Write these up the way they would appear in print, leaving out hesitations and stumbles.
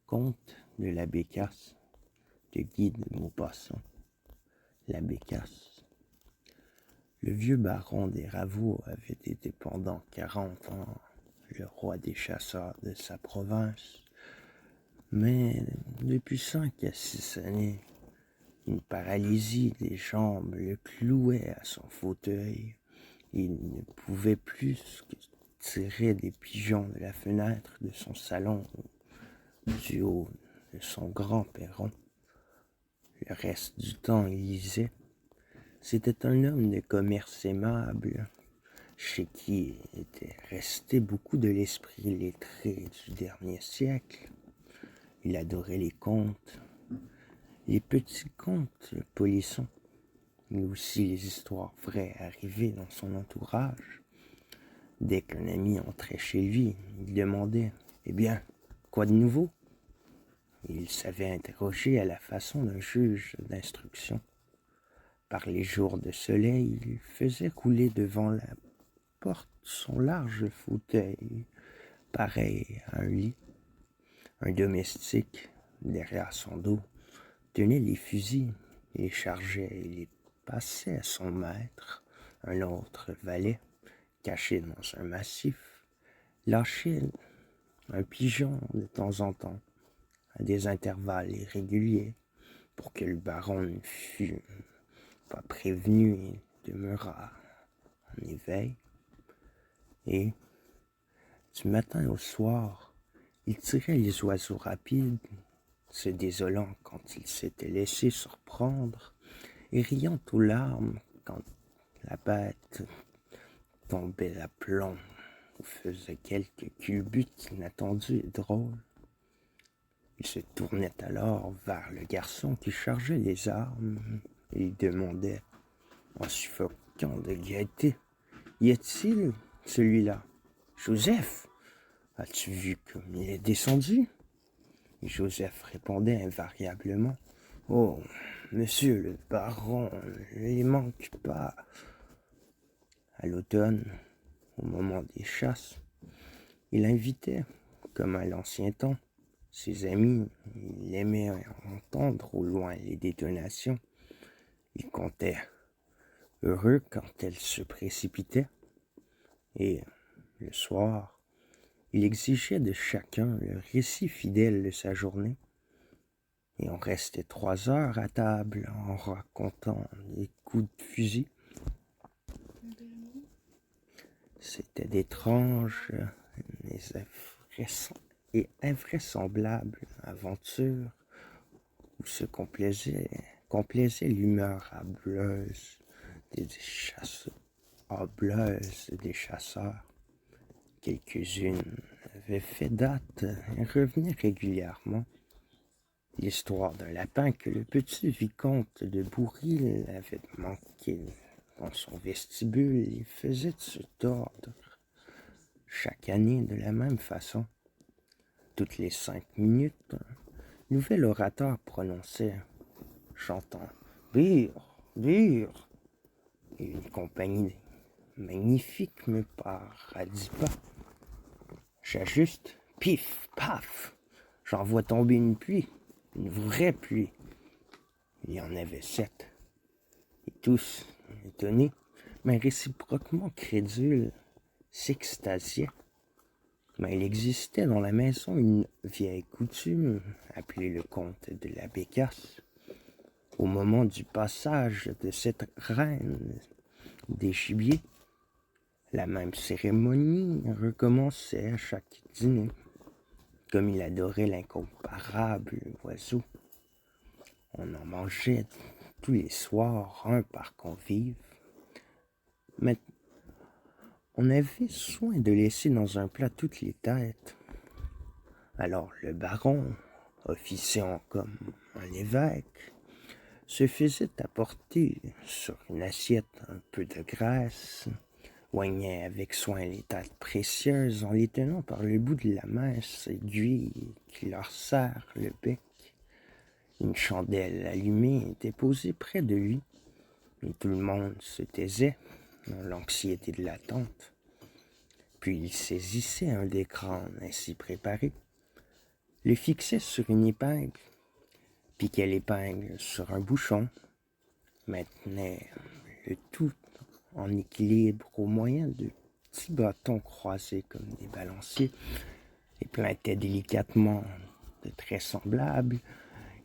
Conte de la Bécasse de Guy de Maupassant. La Bécasse. Le vieux baron des Ravoux avait été pendant 40 ans le roi des chasseurs de sa province, mais depuis 5 à 6 années, une paralysie des jambes le clouait à son fauteuil. Il ne pouvait plus que tirer des pigeons de la fenêtre de son salon du haut de son grand perron. Le reste du temps, il lisait. C'était un homme de commerce aimable, chez qui était resté beaucoup de l'esprit lettré du dernier siècle. Il adorait les contes, les petits contes polissons, mais aussi les histoires vraies arrivées dans son entourage. Dès qu'un ami entrait chez lui, il demandait « Eh bien, quoi de nouveau ?» Il savait interroger à la façon d'un juge d'instruction. Par les jours de soleil, il faisait couler devant la porte son large fauteuil, pareil à un lit. Un domestique, derrière son dos, tenait les fusils, les chargeait et les passait à son maître. Un autre valet, caché dans un massif, lâchait un pigeon de temps en temps, à des intervalles irréguliers, pour que le baron ne fût pas prévenu et demeurât en éveil. Et, du matin au soir, il tirait les oiseaux rapides, se désolant quand il s'était laissé surprendre, et riant aux larmes quand la bête tombait à plomb ou faisait quelque culbute inattendue et drôle. Il se tournait alors vers le garçon qui chargeait les armes et lui demandait, en suffoquant de gaieté, « Y a-t-il celui-là? Joseph, as-tu vu comme il est descendu ?» Et Joseph répondait invariablement, « Oh, monsieur le baron, il n'y manque pas. » À l'automne, au moment des chasses, il invitait, comme à l'ancien temps, ses amis. Il aimait entendre au loin les détonations. Il comptait heureux quand elles se précipitaient. Et le soir, il exigeait de chacun le récit fidèle de sa journée. Et on restait 3 heures à table en racontant des coups de fusil. C'était d'étranges et invraisemblables aventures où se complaisait l'humeur hâbleuse des chasseurs. Quelques-unes avaient fait date et revenaient régulièrement. L'histoire d'un lapin que le petit vicomte de Bourril avait manqué dans son vestibule et faisait se tordre chaque année de la même façon. Toutes les 5 minutes, un nouvel orateur prononçait, chantant « Bire, bire !» et une compagnie magnifique me paradis pas. J'ajuste, pif, paf, j'en vois tomber une pluie, une vraie pluie. Il y en avait 7. Et tous, étonnés, mais réciproquement crédules, s'extasiaient. Mais il existait dans la maison une vieille coutume, appelée le conte de la Bécasse. Au moment du passage de cette reine des gibiers, la même cérémonie recommençait à chaque dîner. Comme il adorait l'incomparable oiseau, on en mangeait tous les soirs, un par convive. Mais on avait soin de laisser dans un plat toutes les têtes. Alors le baron, officiant comme un évêque, se faisait apporter sur une assiette un peu de graisse, oignait avec soin les têtes précieuses en les tenant par le bout de la mince aiguille qui leur serre le bec. Une chandelle allumée était posée près de lui, et tout le monde se taisait dans l'anxiété de l'attente. Puis il saisissait un des crânes ainsi préparé, le fixait sur une épingle, piquait l'épingle sur un bouchon, maintenait le tout en équilibre au moyen de petits bâtons croisés comme des balanciers, et plantait délicatement de traits semblables,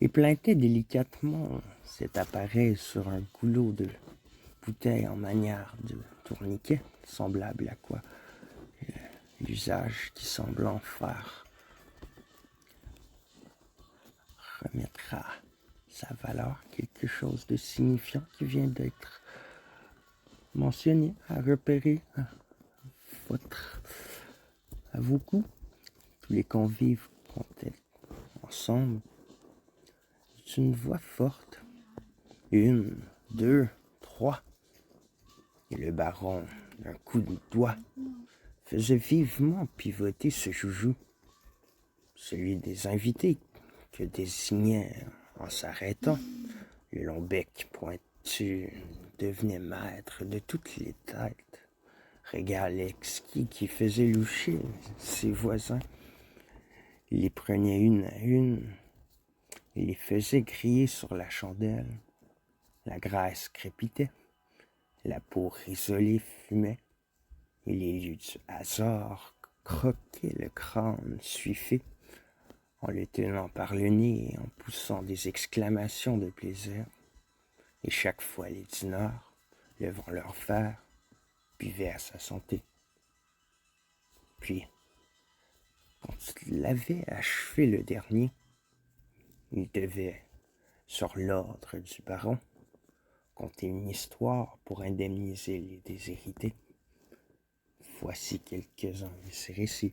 et plantait délicatement cet appareil sur un goulot de bouteille en manière de tourniquet, semblable à quoi l'usage qui semble en faire remettra sa valeur, quelque chose de signifiant qui vient d'être mentionné, à repérer à vos coups. Tous les convives comptaient ensemble. C'est une voix forte. 1, 2, 3. Et le baron, d'un coup de doigt, faisait vivement pivoter ce joujou, celui des invités, que désignait en s'arrêtant. Le long bec pointu devenait maître de toutes les têtes. Régal exquis qui faisait loucher ses voisins. Il les prenait une à une et les faisait griller sur la chandelle. La graisse crépitait, la peau risolée fumait, et les lieux du hasard croquaient le crâne suiffé, en le tenant par le nez et en poussant des exclamations de plaisir. Et chaque fois les dîneurs, levant leur verre, buvaient à sa santé. Puis, quand il avait achevé le dernier, il devait, sur l'ordre du baron, conter une histoire pour indemniser les déshérités. Voici quelques-uns de ces récits.